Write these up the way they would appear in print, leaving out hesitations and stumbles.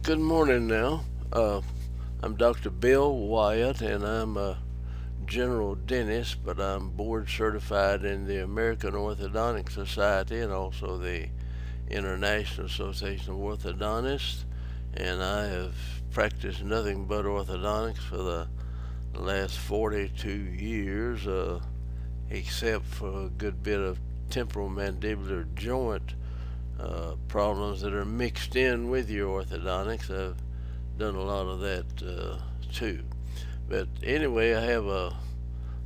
Good morning now. I'm Dr. Bill Wyatt, and I'm a general dentist, but I'm board certified in the American Orthodontic Society and also the International Association of Orthodontists. And I have practiced nothing but orthodontics for the last 42 years, except for a good bit of temporal mandibular joint problems that are mixed in with your orthodontics. I've done a lot of that too. But anyway, I have a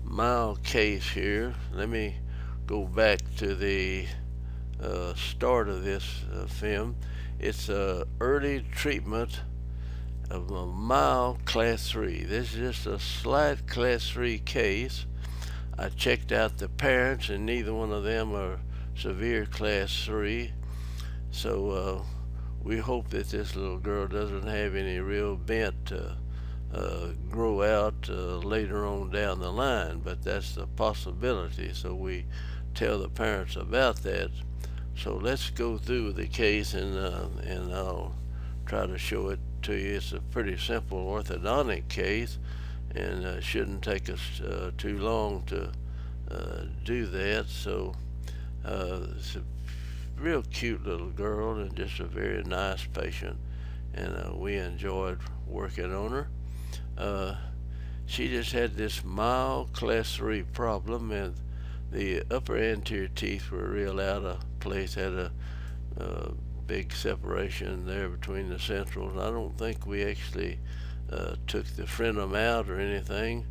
mild case here. Let me go back to the start of this film. It's a early treatment of a mild class 3. This is just a slight class 3 case. I checked out the parents, and neither one of them are severe class 3. So we hope that this little girl doesn't have any real bent to grow out later on down the line, but that's the possibility. So we tell the parents about that. So let's go through the case, and I'll try to show it to you. It's a pretty simple orthodontic case, and shouldn't take us too long to do that. So it's a real cute little girl and just a very nice patient, and we enjoyed working on her. Uh, she just had this mild class 3 problem, and the upper anterior teeth were real out of place, had a big separation there between the centrals. I don't think we actually took the frenum out or anything,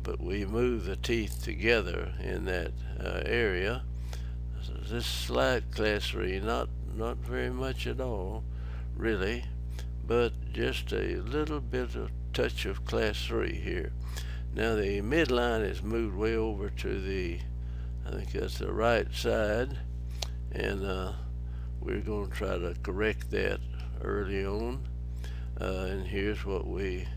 but we moved the teeth together in that area. So this slight class 3, not very much at all, really, but just a little bit of touch of class 3 here. Now the midline is moved way over to the, I think that's the right side, and we're going to try to correct that early on. And here's what we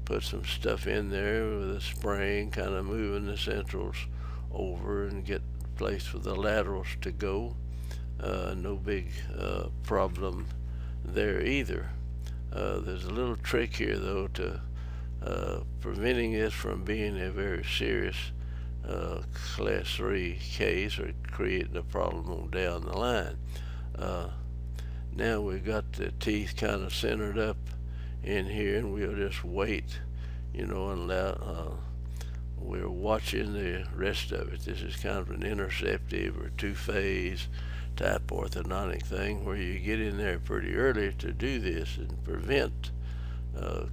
put some stuff in there with a spring, kind of moving the centrals over and get place for the laterals to go. No big problem there either. There's a little trick here though to preventing this from being a very serious class 3 case or creating a problem on down the line. Now we've got the teeth kind of centered up in here, and we'll just wait, and allow we're watching the rest of it. This is kind of an interceptive or two-phase type orthodontic thing where you get in there pretty early to do this and prevent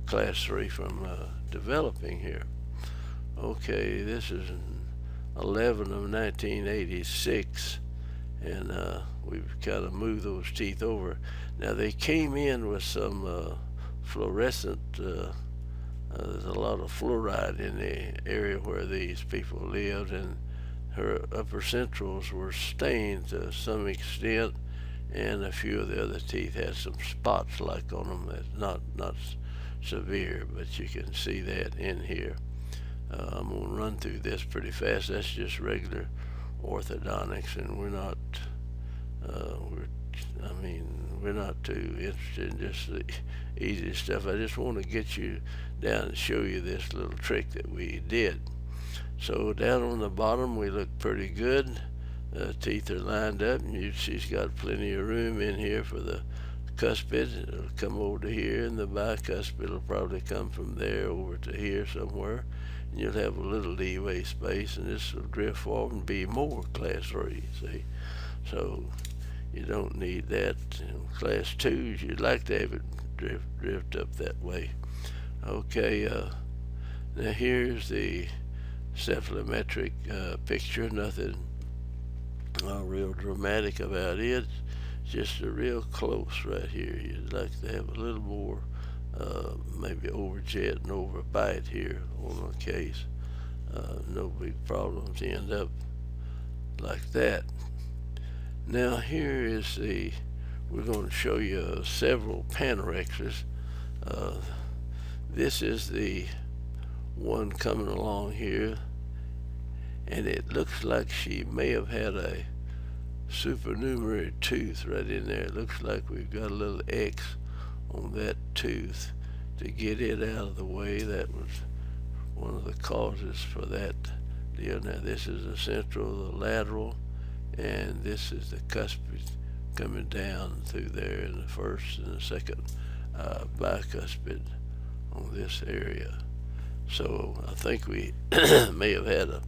class 3 from developing here. Okay, this is 11 of 1986, and we've kind of moved those teeth over. Now they came in with some fluorescent there's a lot of fluoride in the area where these people lived, and her upper centrals were stained to some extent, and a few of the other teeth had some spots like on them. That's not severe, but you can see that in here. I'm going to run through this pretty fast. That's just regular orthodontics, and we're not we're not too interested in just the easy stuff. I just want to get you down and show you this little trick that we did. So down on the bottom we look pretty good. Teeth are lined up, and she's got plenty of room in here for the cuspid. It'll come over to here, and the bicuspid will probably come from there over to here somewhere, and you'll have a little leeway space, and this will drift forward and be more class 3, see. So you don't need that. Class 2s, you'd like to have it drift up that way. Okay, now here's the cephalometric picture. Nothing real dramatic about it. It's just a real close right here. You'd like to have a little more maybe overjet and overbite here on the case. No big problems. End up like that. Now here is we're going to show you several panorexes. This is the one coming along here, and it looks like she may have had a supernumerary tooth right in there. It looks like we've got a little X on that tooth to get it out of the way. That was one of the causes for that deal. Now this is the central, the lateral, and this is the cuspid coming down through there in the first and the second bicuspid on this area. So I think we may have had a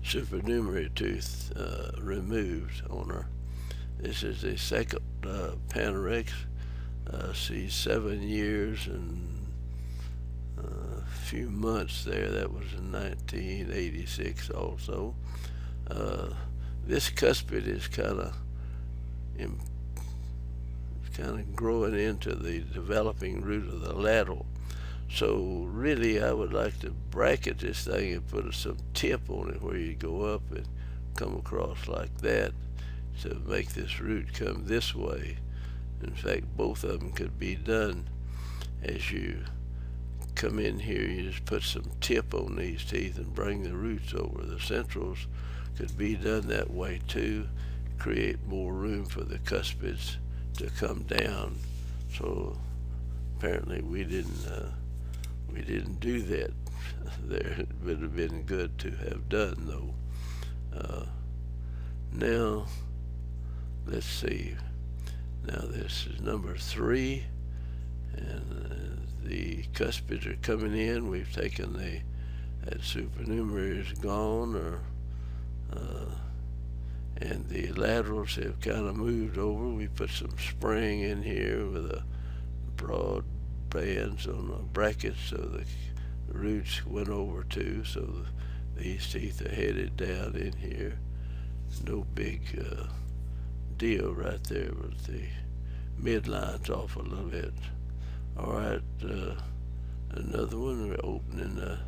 supernumerary tooth removed on her. This is the second Panorex. She's 7 years and a few months there. That was in 1986 also. This cuspid is kind of growing into the developing root of the lateral. So really I would like to bracket this thing and put some tip on it where you go up and come across like that to make this root come this way. In fact, both of them could be done. As you come in here, you just put some tip on these teeth and bring the roots over. The centrals could be done that way too, create more room for the cuspids to come down. So apparently we didn't do that there. It would have been good to have done though. Now let's see. Now this is number 3, and the cuspids are coming in. We've taken that supernumerary is gone, and the laterals have kind of moved over. We put some spring in here with a broad bands on the brackets so the roots went over too. So these teeth are headed down in here. No big deal right there, but the midline's off a little bit. All right, another one. We're opening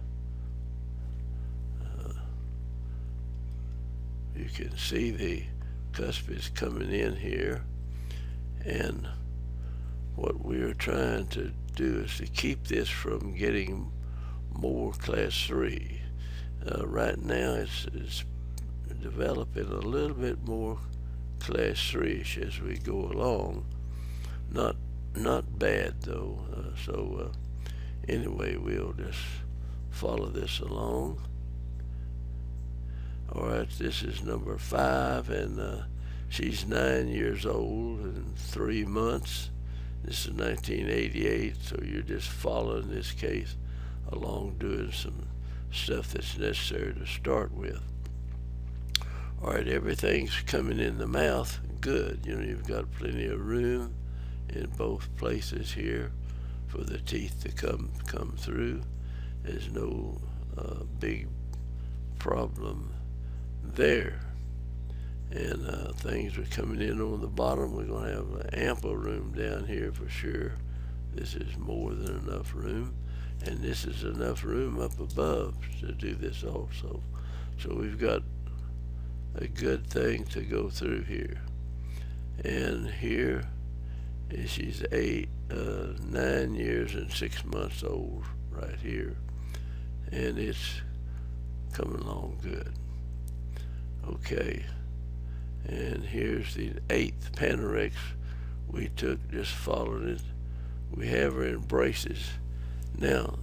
you can see the cuspids coming in here, and what we're trying to do is to keep this from getting more class 3. Right now it's developing a little bit more class 3-ish as we go along. Not bad though. So anyway, we'll just follow this along. All right, this is number 5, and she's 9 years old and 3 months. This is 1988, so you're just following this case along, doing some stuff that's necessary to start with. All right, everything's coming in the mouth good. You know, you've got plenty of room in both places here for the teeth to come through. There's no big problem there. And things are coming in on the bottom. We're going to have ample room down here for sure. This is more than enough room, and this is enough room up above to do this also. So we've got a good thing to go through here. And here she's 9 years and 6 months old right here, and it's coming along good. Okay, and here's the 8th Panorex we took, just followed it. We have her in braces. Now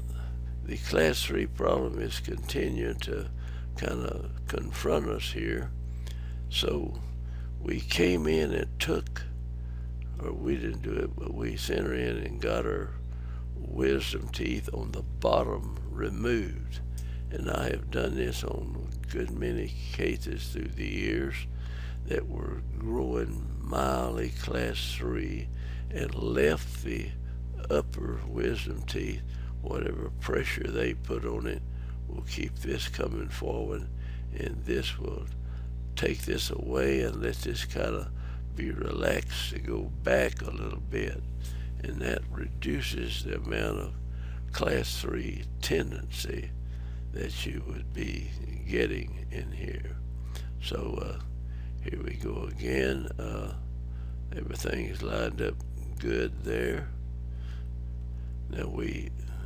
the class 3 problem is continuing to kind of confront us here. So we came in and took, or we didn't do it, but we sent her in and got her wisdom teeth on the bottom removed. And I have done this on a good many cases through the years that were growing mildly class 3 and left the upper wisdom teeth. Whatever pressure they put on it will keep this coming forward, and this will take this away and let this kind of be relaxed to go back a little bit, and that reduces the amount of class 3 tendency that you would be getting in here. So here we go again. Everything is lined up good there. Now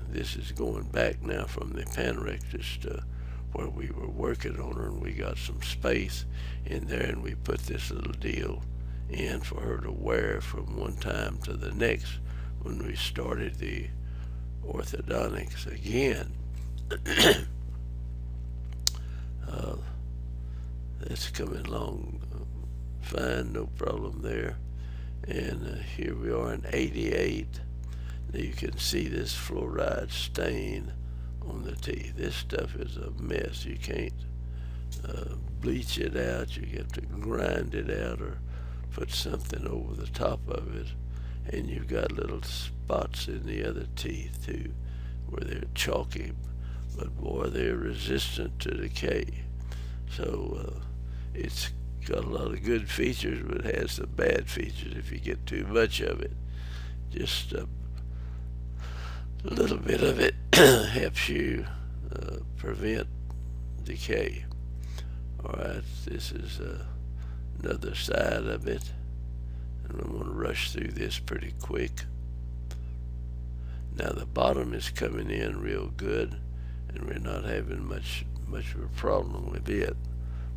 this is going back now from the Panorex to where we were working on her, and we got some space in there, and we put this little deal in for her to wear from one time to the next when we started the orthodontics again. uh, that's coming along fine, no problem there. And here we are in 88. Now you can see this fluoride stain on the teeth. This stuff is a mess. You can't bleach it out. You have to grind it out or put something over the top of it. And you've got little spots in the other teeth too where they're chalky, but boy, they're resistant to decay. So it's got a lot of good features, but it has some bad features if you get too much of it. Just a little bit of it helps you prevent decay. Alright, this is another side of it, and I'm going to rush through this pretty quick. Now the bottom is coming in real good, and we're not having much of a problem with it.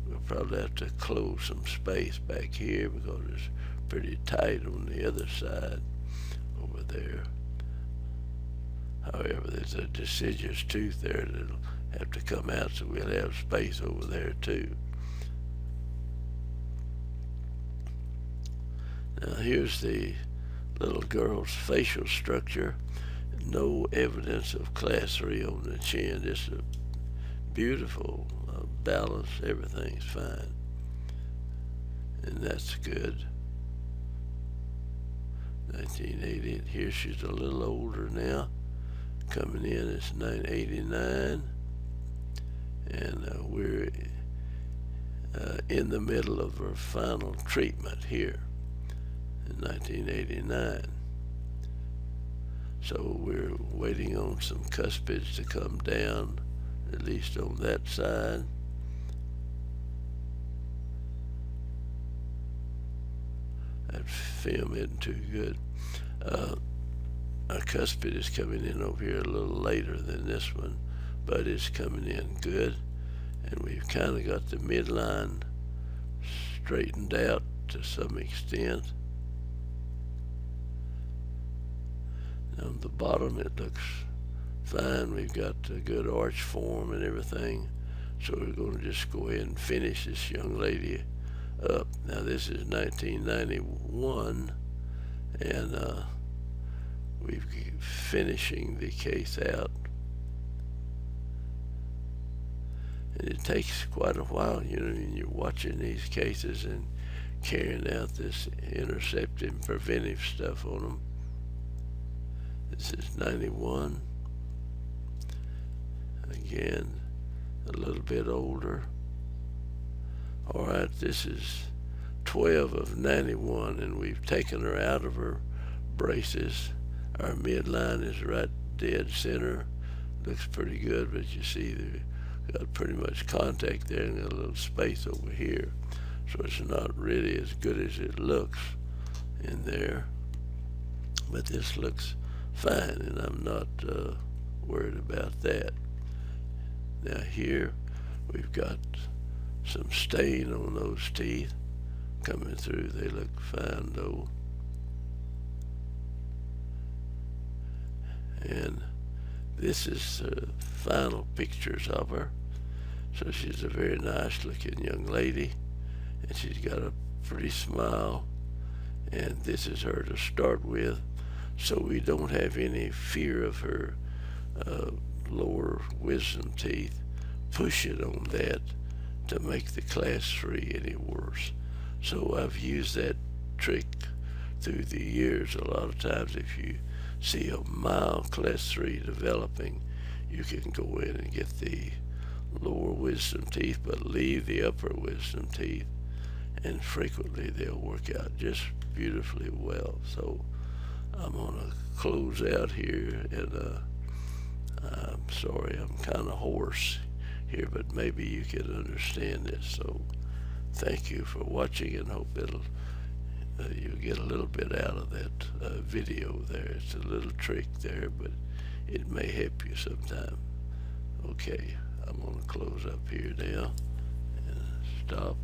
We'll probably have to close some space back here because it's pretty tight on the other side over there. However, there's a deciduous tooth there that'll have to come out, so we'll have space over there too. Now here's the little girl's facial structure. No evidence of class 3 on the chin. Just a beautiful balance. Everything's fine, and that's good. 1980. Here she's a little older now. Coming in is 989, and we're in the middle of her final treatment here in 1989. So we're waiting on some cuspids to come down, at least on that side. That film isn't too good. Our cuspid is coming in over here a little later than this one, but it's coming in good, and we've kind of got the midline straightened out to some extent. On the bottom it looks fine. We've got a good arch form and everything, so we're going to just go ahead and finish this young lady up. Now this is 1991, and we're finishing the case out, and it takes quite a while, you know, when you're watching these cases and carrying out this intercepting preventive stuff on them. This is 91. Again, a little bit older. Alright, this is 12 of 91, and we've taken her out of her braces. Our midline is right dead center. Looks pretty good, but you see they've got pretty much contact there and got a little space over here. So it's not really as good as it looks in there. But this looks fine, and I'm not worried about that. Now here we've got some stain on those teeth coming through. They look fine though. And this is the final pictures of her. So she's a very nice looking young lady, and she's got a pretty smile, and this is her to start with. So we don't have any fear of her lower wisdom teeth pushing on that to make the class 3 any worse. So I've used that trick through the years. A lot of times if you see a mild class 3 developing, you can go in and get the lower wisdom teeth but leave the upper wisdom teeth, and frequently they'll work out just beautifully well. So I'm gonna close out here, and I'm sorry I'm kind of hoarse here, but maybe you can understand this. So thank you for watching, and hope you'll get a little bit out of that video there. It's a little trick there, but it may help you sometime. Okay, I'm gonna close up here now and stop.